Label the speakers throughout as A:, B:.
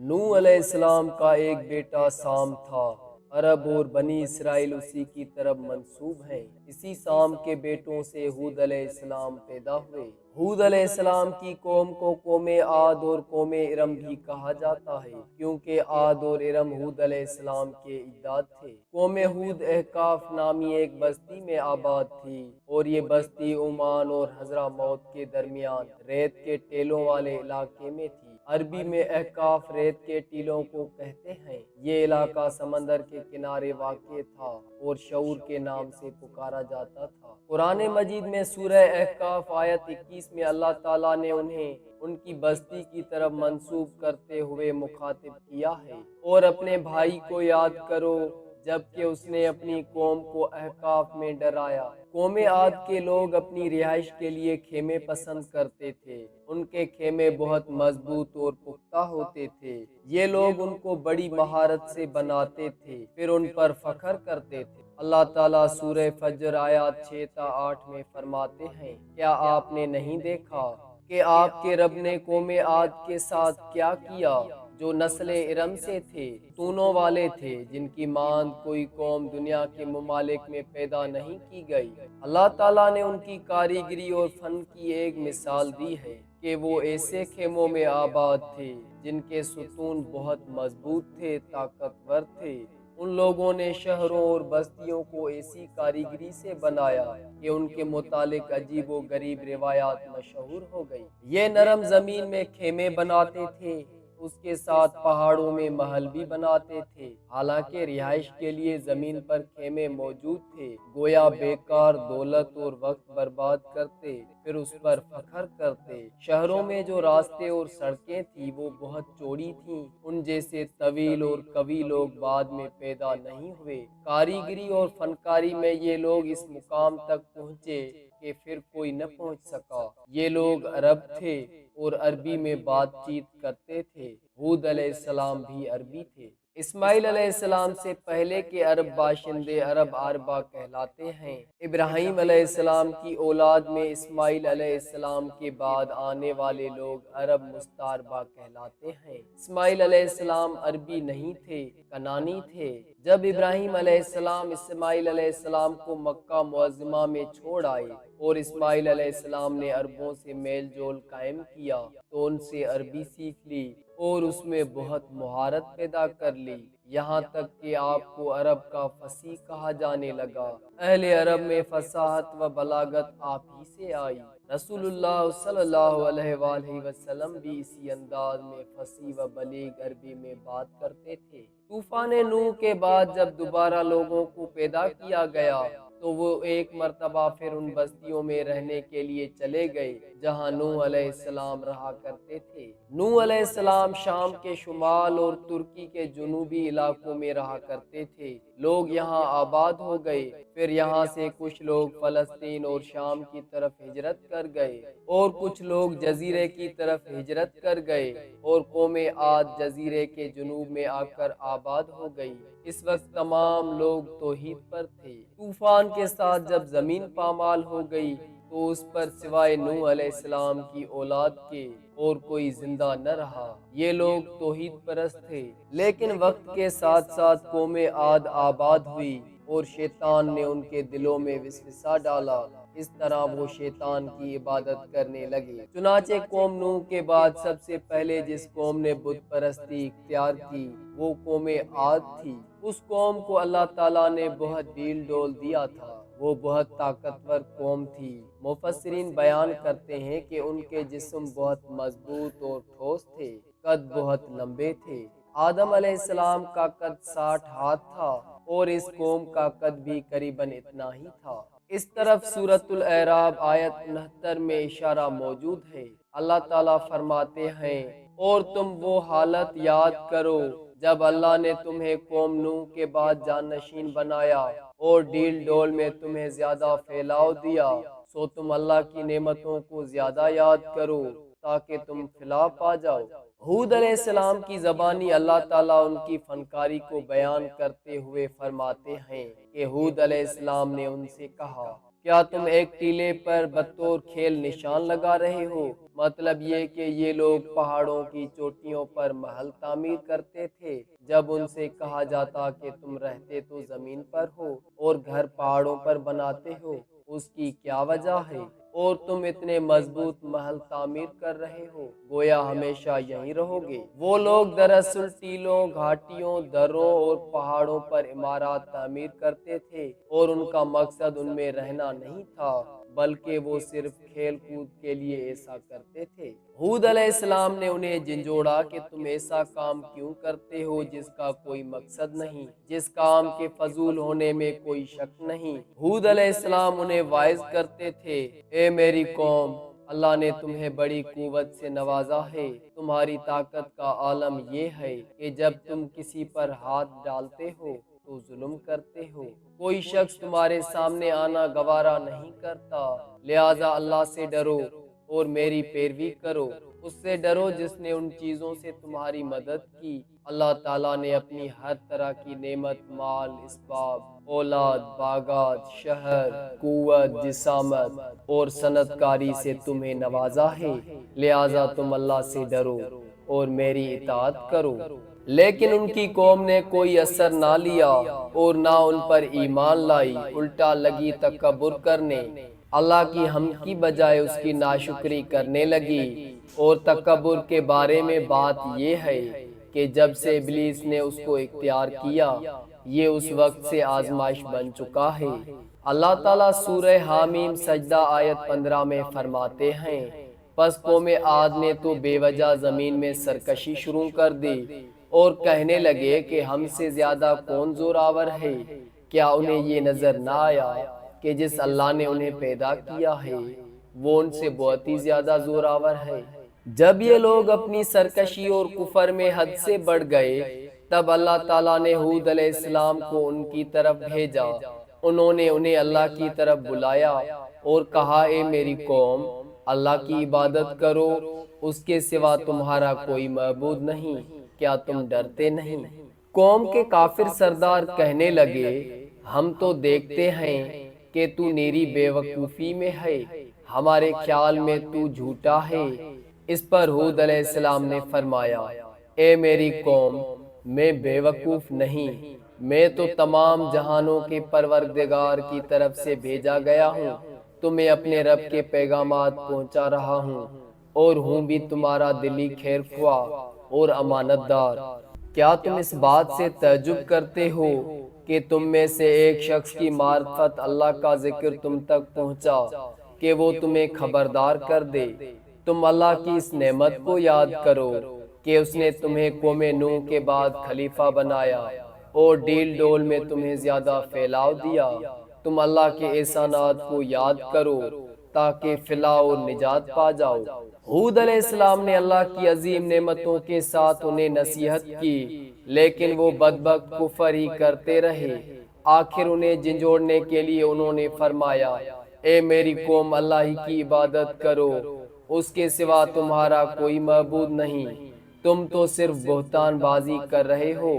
A: نوح علیہ السلام کا ایک بیٹا سام تھا۔ عرب اور بنی اسرائیل اسی کی طرف منسوب ہیں۔ اسی سام کے بیٹوں سے ہود علیہ السلام پیدا ہوئے۔ ہود علیہ السلام کی قوم کو قوم عاد اور قوم ارم بھی کہا جاتا ہے، کیونکہ عاد اور ارم ہود علیہ السلام کے اجداد تھے۔ قوم ہود احقاف نامی ایک بستی میں آباد تھی، اور یہ بستی عمان اور حضرموت کے درمیان ریت کے ٹیلوں والے علاقے میں تھی۔ عربی میں احقاف ریت کے ٹیلوں کو کہتے ہیں۔ یہ علاقہ سمندر کے کنارے واقع تھا اور شعور کے نام سے پکارا جاتا تھا۔ قرآن مجید میں سورہ احقاف آیت 21 میں اللہ تعالیٰ نے انہیں ان کی بستی کی طرف منسوب کرتے ہوئے مخاطب کیا ہے، اور اپنے بھائی کو یاد کرو جبکہ اس نے اپنی قوم کو احقاف میں ڈرایا۔ قوم عاد کے لوگ اپنی رہائش کے لیے خیمے پسند کرتے تھے۔ ان کے خیمے بہت مضبوط اور پختہ ہوتے تھے۔ یہ لوگ ان کو بڑی مہارت سے بناتے تھے، پھر ان پر فخر کرتے تھے۔ اللہ تعالیٰ سورہ فجر آیات 6 تا 8 میں فرماتے ہیں، کیا آپ نے نہیں دیکھا کہ آپ کے رب نے قوم عاد کے ساتھ کیا کیا، جو نسل ارم سے تھے، ستونوں والے تھے، جن کی مانند کوئی قوم دنیا کے ممالک میں پیدا نہیں کی گئی۔ اللہ تعالیٰ نے ان کی کاریگری اور فن کی ایک مثال دی ہے کہ وہ ایسے خیموں میں آباد تھے جن کے ستون بہت مضبوط تھے، طاقتور تھے۔ ان لوگوں نے شہروں اور بستیوں کو ایسی کاریگری سے بنایا کہ ان کے متعلق عجیب و غریب روایات مشہور ہو گئی۔ یہ نرم زمین میں خیمے بناتے تھے، اس کے ساتھ پہاڑوں میں محل بھی بناتے تھے۔ حالانکہ رہائش کے لیے زمین پر خیمے موجود تھے، گویا بیکار دولت اور وقت برباد کرتے، پھر اس پر فخر کرتے۔ شہروں میں جو راستے اور سڑکیں تھیں وہ بہت چوڑی تھیں۔ ان جیسے طویل اور قوی لوگ بعد میں پیدا نہیں ہوئے۔ کاریگری اور فنکاری میں یہ لوگ اس مقام تک پہنچے کہ پھر کوئی نہ پہنچ سکا۔ یہ لوگ عرب تھے اور عربی میں بات چیت کرتے تھے۔ ہود علیہ السلام بھی عربی تھے۔ اسماعیل علیہ السلام سے پہلے کے عرب باشندے عرب عربہ کہلاتے ہیں۔ ابراہیم علیہ السلام کی اولاد میں اسماعیل علیہ السلام کے بعد آنے والے لوگ عرب مستعربہ کہلاتے ہیں۔ اسماعیل علیہ السلام عربی نہیں تھے، کنعانی تھے۔ جب ابراہیم علیہ السلام اسماعیل علیہ السلام کو مکہ معظمہ میں چھوڑ آئے اور اسماعیل علیہ السلام نے عربوں سے میل جول قائم کیا تو ان سے عربی سیکھ لی اور اس میں بہت مہارت پیدا کر لی، یہاں تک کہ آپ کو عرب کا فصیح کہا جانے لگا۔ اہل عرب میں فصاحت و بلاغت آپ ہی سے آئی۔ رسول اللہ صلی اللہ علیہ وآلہ وسلم بھی اسی انداز میں فصیح و بلیغ عربی میں بات کرتے تھے۔ طوفان نوح کے بعد جب دوبارہ لوگوں کو پیدا کیا گیا تو وہ ایک مرتبہ پھر ان بستیوں میں رہنے کے لیے چلے گئے جہاں نوح علیہ السلام رہا کرتے تھے۔ نوح علیہ السلام شام کے شمال اور ترکی کے جنوبی علاقوں میں رہا کرتے تھے۔ لوگ یہاں آباد ہو گئے، پھر یہاں سے کچھ لوگ فلسطین اور شام کی طرف ہجرت کر گئے، اور کچھ لوگ جزیرے کی طرف ہجرت کر گئے، اور قوم عاد جزیرے کے جنوب میں آ کر آباد ہو گئی۔ اس وقت تمام لوگ توحید پر تھے۔ طوفان کے ساتھ جب زمین پامال ہو گئی تو اس پر سوائے نوح علیہ السلام کی اولاد کے اور کوئی زندہ نہ رہا۔ یہ لوگ توحید پرست تھے، لیکن وقت کے ساتھ ساتھ قوم عاد آباد ہوئی اور شیطان نے ان کے دلوں میں وسوسہ ڈالا۔ اس طرح وہ شیطان کی عبادت کرنے لگے۔ چنانچہ قوم نوح کے بعد سب سے پہلے جس قوم نے بت پرستی اختیار کی وہ قوم عاد تھی۔ اس قوم کو اللہ تعالیٰ نے بہت ڈیل ڈول دیا تھا۔ وہ بہت طاقتور قوم تھی۔ مفسرین بیان کرتے ہیں کہ ان کے جسم بہت مضبوط اور ٹھوس تھے، قد بہت لمبے تھے۔ آدم علیہ السلام کا قد 60 ہاتھ تھا اور اس قوم کا قد بھی قریباً اتنا ہی تھا۔ اس طرف سورۃ الاعراف آیت 69 میں اشارہ موجود ہے۔ اللہ تعالیٰ فرماتے ہیں، اور تم وہ حالت یاد کرو جب اللہ نے تمہیں قوم نوح کے بعد جانشین بنایا اور ڈیل ڈول میں تمہیں زیادہ پھیلاؤ دیا، سو تم اللہ کی نعمتوں کو زیادہ یاد کرو تاکہ تم فلاح پا جاؤ۔ ہود علیہ السلام کی زبانی اللہ تعالیٰ ان کی فنکاری کو بیان کرتے ہوئے فرماتے ہیں کہ ہود علیہ السلام نے ان سے کہا، کیا تم ایک ٹیلے پر بطور کھیل نشان لگا رہے ہو؟ مطلب یہ کہ یہ لوگ پہاڑوں کی چوٹیوں پر محل تعمیر کرتے تھے جب ان سے کہا جاتا کہ تم رہتے تو زمین پر ہو اور گھر پہاڑوں پر بناتے ہو، اس کی کیا وجہ ہے؟ اور تم اتنے مضبوط محل تعمیر کر رہے ہو، گویا ہمیشہ یہیں رہو گے۔ وہ لوگ دراصل ٹیلوں، گھاٹیوں، دروں اور پہاڑوں پر عمارات تعمیر کرتے تھے اور ان کا مقصد ان میں رہنا نہیں تھا، بلکہ وہ صرف کھیل کود کے لیے ایسا کرتے تھے۔ ہود علیہ السلام نے انہیں جھنجھوڑا کہ تم ایسا کام کیوں کرتے ہو جس کا کوئی مقصد نہیں، جس کام کے فضول ہونے میں کوئی شک نہیں۔ ہود علیہ السلام انہیں واعظ کرتے تھے، اے میری قوم، اللہ نے تمہیں بڑی قوت سے نوازا ہے۔ تمہاری طاقت کا عالم یہ ہے کہ جب تم کسی پر ہاتھ ڈالتے ہو تو ظلم کرتے ہو۔ کوئی شخص تمہارے سامنے آنا گوارا نہیں کرتا، لہٰذا اللہ سے ڈرو اور میری پیروی کرو۔ اس سے ڈرو جس نے ان چیزوں سے تمہاری مدد کی۔ اللہ تعالیٰ نے اپنی ہر طرح کی نعمت، مال، اسباب، اولاد، باغات، شہر، قوت، جسامت اور صنعت کاری سے تمہیں نوازا ہے، لہٰذا تم اللہ سے ڈرو اور میری اطاعت کرو۔ لیکن ان کی قوم نے کوئی اثر نہ لیا اور نہ ان پر ایمان لائی، الٹا لگی تکبر کرنے، اللہ کی حمد کی بجائے اس کی ناشکری کرنے لگی۔ اور تکبر کے بارے میں بات یہ ہے کہ جب سے ابلیس نے اس کو اختیار کیا، یہ اس وقت سے آزمائش بن چکا ہے۔ اللہ تعالیٰ سورہ حامیم سجدہ آیت 15 میں فرماتے ہیں، پس قوم عاد نے تو بے وجہ زمین میں سرکشی شروع کر دی اور کہنے لگے کہ ہم سے زیادہ کون زوراور ہے؟ کیا انہیں یہ نظر نہ آیا کہ جس اللہ نے انہیں پیدا کیا ہے وہ ان سے بہت ہی زیادہ زوراور ہے؟ جب یہ لوگ اپنی سرکشی اور کفر میں حد سے بڑھ گئے، تب اللہ تعالیٰ نے ہود علیہ السلام کو ان کی طرف بھیجا۔ انہوں نے انہیں اللہ کی طرف بلایا اور کہا، اے میری قوم، اللہ کی عبادت کرو، اس کے سوا تمہارا کوئی معبود نہیں، کیا تم ڈرتے نہیں؟ قوم کے کافر سردار کہنے لگے، ہم تو دیکھتے ہیں کہ تو نیری بے وقوفی میں ہے، ہمارے خیال میں تو جھوٹا ہے۔ اس پر ہود علیہ السلام نے فرمایا، اے میری قوم، میں بے وقوف نہیں، میں تو تمام جہانوں کے پروردگار کی طرف سے بھیجا گیا ہوں، تمہیں اپنے رب کے پیغامات پہنچا رہا ہوں اور ہوں بھی تمہارا دلی خیر خواہ اور امانت دار۔ کیا تم اس بات سے تعجب کرتے ہو کہ تم میں سے ایک شخص کی معرفت اللہ کا ذکر تم تک پہنچا کہ وہ تمہیں خبردار کر دے؟ تم اللہ کی اس نعمت کو یاد کرو کہ اس نے تمہیں قوم نوح کے بعد خلیفہ بنایا اور ڈیل ڈول میں تمہیں زیادہ پھیلاؤ دیا۔ تم اللہ کے احسانات کو یاد کرو تاکہ فلاح اور نجات پا جاؤ۔ ہود علیہ السلام نے اللہ کی عظیم نعمتوں کے ساتھ انہیں نصیحت کی، لیکن وہ بدبخت کفر ہی کرتے رہے۔ آخر انہیں جھنجھوڑنے کے لیے انہوں نے فرمایا، اے میری قوم، اللہ ہی کی عبادت کرو، اس کے سوا تمہارا کوئی معبود نہیں۔ تم تو صرف بہتان بازی کر رہے ہو،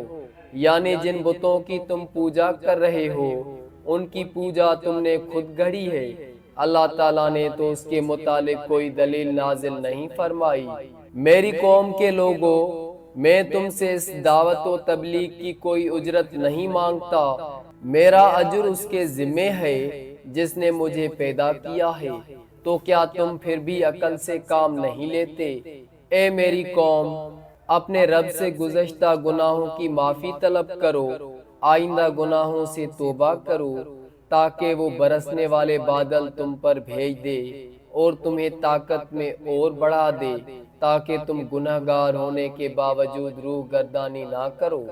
A: یعنی جن بتوں کی تم پوجا کر رہے ہو ان کی پوجا تم نے خود گڑھی ہے، اللہ تعالیٰ نے تو اس کے متعلق کوئی دلیل نازل نہیں فرمائی۔ میری قوم کے لوگوں، میں تم سے اس دعوت و تبلیغ کی کوئی اجرت نہیں مانگتا، میرا اجر اس کے ذمہ ہے جس نے مجھے پیدا کیا ہے، تو کیا تم پھر بھی عقل سے کام نہیں لیتے؟ اے میری قوم، اپنے رب سے گزشتہ گناہوں کی معافی طلب کرو، آئندہ گناہوں سے توبہ کرو تاکہ وہ برسنے والے بادل تم پر بھیج دے اور تمہیں طاقت میں اور بڑھا دے تاکہ تم گنہگار ہونے کے باوجود روح گردانی نہ کرو۔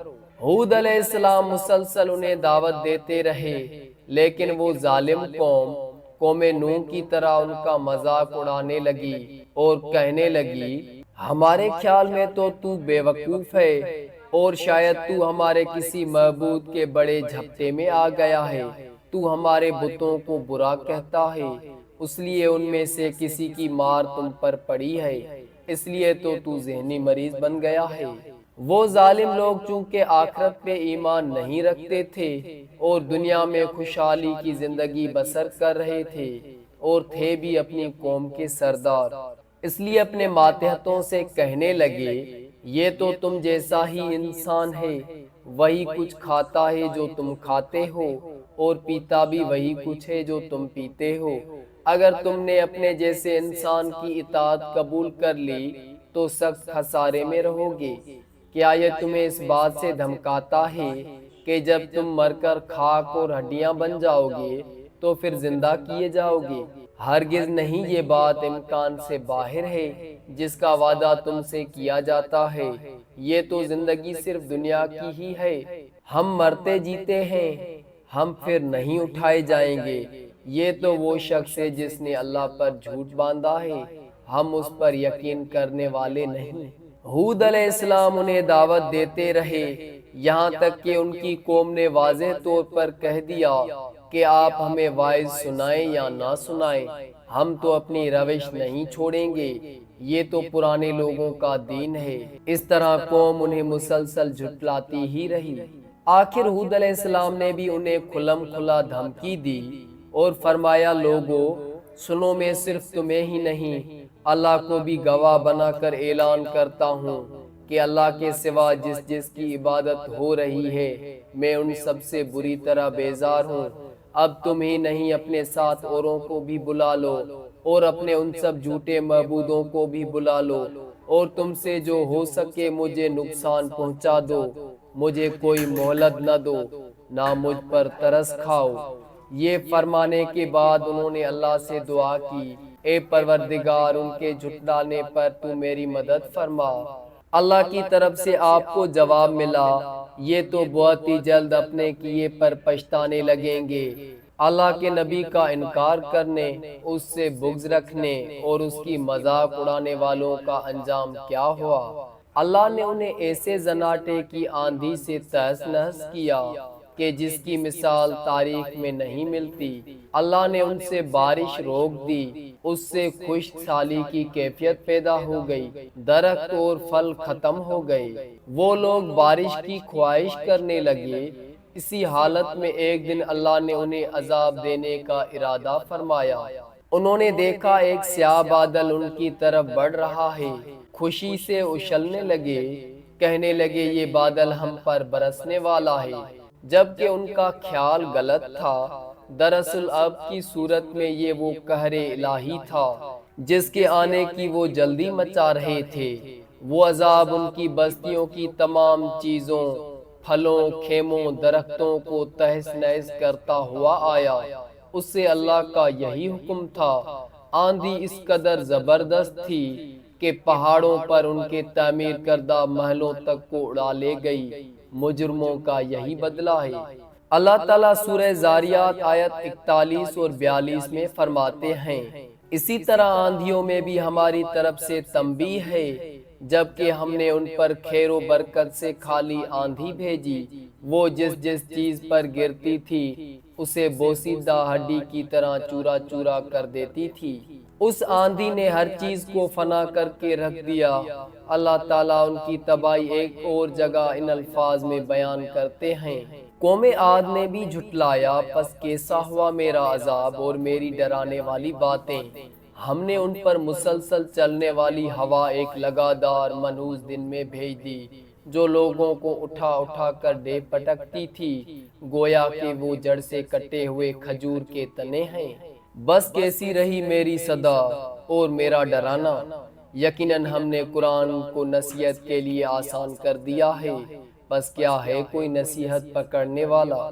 A: ہود علیہ السلام مسلسل انہیں دعوت دیتے رہے، لیکن وہ ظالم قوم نوح کی طرح ان کا مذاق اڑانے لگی اور کہنے لگی، ہمارے خیال میں تو بے وقوف ہے اور شاید تو ہمارے کسی معبود کے بڑے جھپٹے میں آ گیا ہے، تو ہمارے بتوں کو برا کہتا ہے، اس لیے ان میں سے کسی کی مار تم پر پڑی ہے، اس لیے تو ذہنی مریض بن گیا ہے۔ وہ ظالم لوگ چونکہ آخرت پہ ایمان نہیں رکھتے تھے اور دنیا میں خوشحالی کی زندگی بسر کر رہے تھے اور تھے بھی اپنی قوم کے سردار، اس لیے اپنے ماتحتوں سے کہنے لگے یہ تو تم جیسا ہی انسان ہے، وہی کچھ کھاتا ہے جو تم کھاتے ہو اور پیتا بھی وہی کچھ ہے جو تم پیتے ہو۔ اگر تم نے اپنے جیسے انسان کی اطاعت قبول کر لی تو سخت خسارے میں رہو گے۔ کیا یہ تمہیں اس بات سے دھمکاتا ہے کہ جب تم مر کر خاک اور ہڈیاں بن جاؤ گے تو پھر زندہ کیے جاؤ گے؟ ہرگز نہیں، یہ بات امکان سے باہر ہے جس کا وعدہ تم سے کیا جاتا ہے۔ یہ تو زندگی صرف دنیا کی ہی ہے، ہم مرتے جیتے ہیں، ہم پھر نہیں اٹھائے جائیں گے۔ یہ تو وہ شخص ہے جس نے اللہ پر جھوٹ باندھا ہے، ہم اس پر یقین کرنے والے نہیں۔ ہود علیہ السلام انہیں دعوت دیتے رہے یہاں تک کہ ان کی قوم نے واضح طور پر کہہ دیا کہ آپ ہمیں واعظ سنائیں یا نہ سنائیں، ہم تو اپنی روش نہیں چھوڑیں گے، یہ تو پرانے لوگوں کا دین ہے۔ اس طرح قوم انہیں مسلسل جھٹلاتی ہی رہی۔ آخر ہود علیہ السلام نے بھی انہیں کھلم کھلا دھمکی دی اور فرمایا لوگو سنو، میں صرف تمہیں ہی نہیں اللہ کو بھی گواہ بنا کر اعلان کرتا ہوں کہ اللہ کے سوا جس جس کی عبادت ہو رہی ہے میں ان سب سے بری طرح بیزار ہوں۔ اب تم ہی نہیں اپنے ساتھ اوروں کو بھی بلا لو اور اپنے ان سب جھوٹے معبودوں کو بھی بلا لو اور تم سے جو ہو سکے مجھے نقصان پہنچا دو، مجھے کوئی مہلت نہ دو، نہ مجھ پر ترس کھاؤ۔ یہ فرمانے کے بعد انہوں نے اللہ سے دعا کی، اے پروردگار ان کے جھٹلانے پر تو میری مدد فرما۔ اللہ کی طرف سے آپ کو جواب ملا، یہ تو بہت ہی جلد اپنے کیے پر پچھتانے لگیں گے۔ اللہ کے نبی کا انکار کرنے، اس سے بغض رکھنے اور اس کی مذاق اڑانے والوں کا انجام کیا ہوا؟ اللہ نے انہیں ایسے زناٹے کی آندھی سے تہس نہس کیا کہ جس کی مثال تاریخ میں نہیں ملتی۔ اللہ نے ان سے بارش روک دی، اس سے خشک سالی کی کیفیت پیدا ہو گئی، درخت اور پھل ختم ہو گئے، وہ لوگ بارش کی خواہش کرنے لگے۔ اسی حالت میں ایک دن اللہ نے انہیں عذاب دینے کا ارادہ فرمایا۔ انہوں نے دیکھا ایک سیاہ بادل ان کی طرف بڑھ رہا ہے، خوشی سے اچھلنے لگے، کہنے لگے یہ بادل ہم پر برسنے والا ہے، جبکہ ان کا خیال غلط تھا۔ دراصل اب کی صورت میں یہ وہ قہر الہی تھا جس کے آنے کی وہ جلدی مچا رہے تھے۔ وہ عذاب ان کی بستیوں کی تمام چیزوں، پھلوں، خیموں، درختوں کو تہس نہس کرتا ہوا آیا۔ اس سے اللہ کا یہی حکم تھا۔ آندھی اس قدر زبردست تھی کہ پہاڑوں پر ان کے تعمیر کردہ محلوں تک کو اڑا لے گئی۔ مجرموں کا یہی بدلہ ہے۔ اللہ تعالیٰ سورہ زاریات آیت 41 اور 42 میں فرماتے ہیں، اسی طرح آندھیوں میں بھی ہماری طرف سے تنبیہ ہے، جبکہ ہم نے ان پر خیر و برکت سے خالی آندھی بھیجی، وہ جس جس چیز پر گرتی تھی اسے بوسیدہ ہڈی کی طرح چورا چورا کر دیتی تھی۔ اس آندھی نے ہر چیز کو فنا کر کے رکھ دیا۔ اللہ تعالیٰ ان کی تباہی ایک اور جگہ ان الفاظ میں بیان کرتے ہیں، قوم عاد نے بھی جھٹلایا، پس کیسا ہوا میرا عذاب اور میری ڈرانے والی باتیں۔ ہم نے ان پر مسلسل چلنے والی ہوا ایک لگاتار منحوس دن میں بھیج دی جو لوگوں کو اٹھا اٹھا کر دے پٹکتی تھی، گویا کہ وہ جڑ سے کٹے ہوئے کھجور کے تنے ہیں۔ بس کیسی رہی میری صدا اور میرا ڈرانا، یقیناً ہم نے قرآن کو نصیحت کے لیے آسان کر دیا ہے، بس کیا ہے کوئی نصیحت پکڑنے والا؟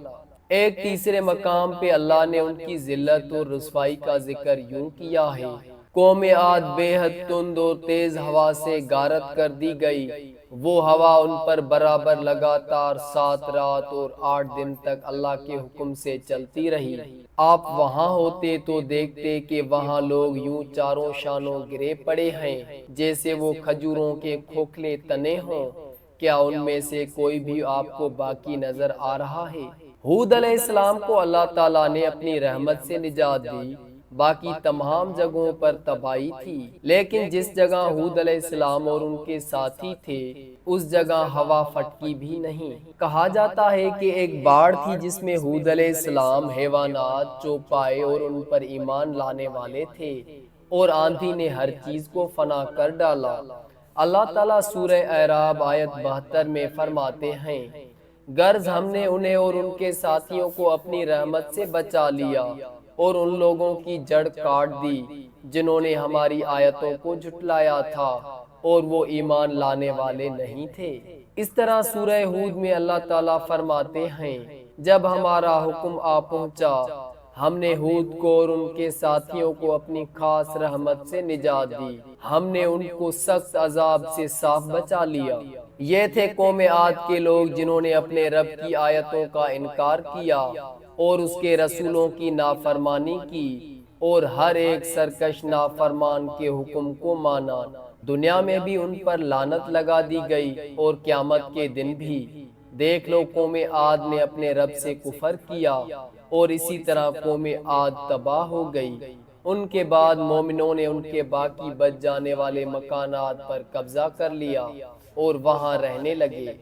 A: ایک تیسرے مقام پہ اللہ نے ان کی ذلت اور رسوائی کا ذکر یوں کیا ہے، قوم عاد بے حد تند اور تیز ہوا سے غارت کر دی گئی، وہ ہوا ان پر برابر لگاتار 7 رات اور 8 دن تک اللہ کے حکم سے چلتی رہی۔ آپ وہاں ہوتے تو دیکھتے کہ وہاں لوگ یوں چاروں شانوں گرے پڑے ہیں جیسے وہ کھجوروں کے کھوکھلے تنے ہوں۔ کیا ان میں سے کوئی بھی آپ کو باقی نظر آ رہا ہے؟ ہود علیہ السلام کو اللہ تعالیٰ نے اپنی رحمت سے نجات دی، باقی تمام جگہوں پر تباہی تھی، لیکن جس جگہ ہود علیہ السلام اور ان کے ساتھی تھے اس جگہ ہوا پھٹکی بھی نہیں۔ کہا جاتا ہے کہ ایک باڑ تھی جس میں ہود علیہ السلام، حیوانات، چوپائے اور ان پر ایمان لانے والے تھے، اور آندھی نے ہر چیز کو فنا کر ڈالا۔ اللہ تعالیٰ سورہ اعراف آیت 72 میں فرماتے ہیں، غرض ہم نے انہیں اور ان کے ساتھیوں کو اپنی رحمت سے بچا لیا اور ان لوگوں کی جڑ کاٹ دی جنہوں نے ہماری آیتوں کو جھٹلایا تھا اور وہ ایمان لانے والے نہیں تھے۔ اس طرح سورہ ہود میں اللہ تعالیٰ فرماتے ہیں، جب ہمارا حکم آ پہنچا ہم نے ہود کو اور ان کے ساتھیوں کو اپنی خاص رحمت سے نجات دی، ہم نے ان کو سخت عذاب سے صاف بچا لیا۔ یہ تھے قوم عاد کے لوگ جنہوں نے اپنے رب کی آیتوں کا انکار کیا اور اس کے رسولوں کی نافرمانی کی اور ہر ایک سرکش نافرمان کے حکم کو مانا۔ دنیا میں بھی ان پر لعنت لگا دی گئی اور قیامت کے دن بھی۔ دیکھ لو قوم عاد نے اپنے رب سے کفر کیا اور اسی طرح قوم عاد تباہ ہو گئی۔ ان کے بعد مومنوں نے ان کے باقی بچ جانے والے مکانات پر قبضہ کر لیا اور وہاں رہنے لگے۔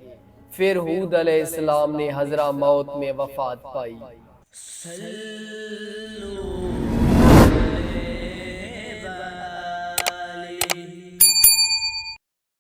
A: پھر ہود علیہ السلام نے حضرہ موت میں وفات پائی۔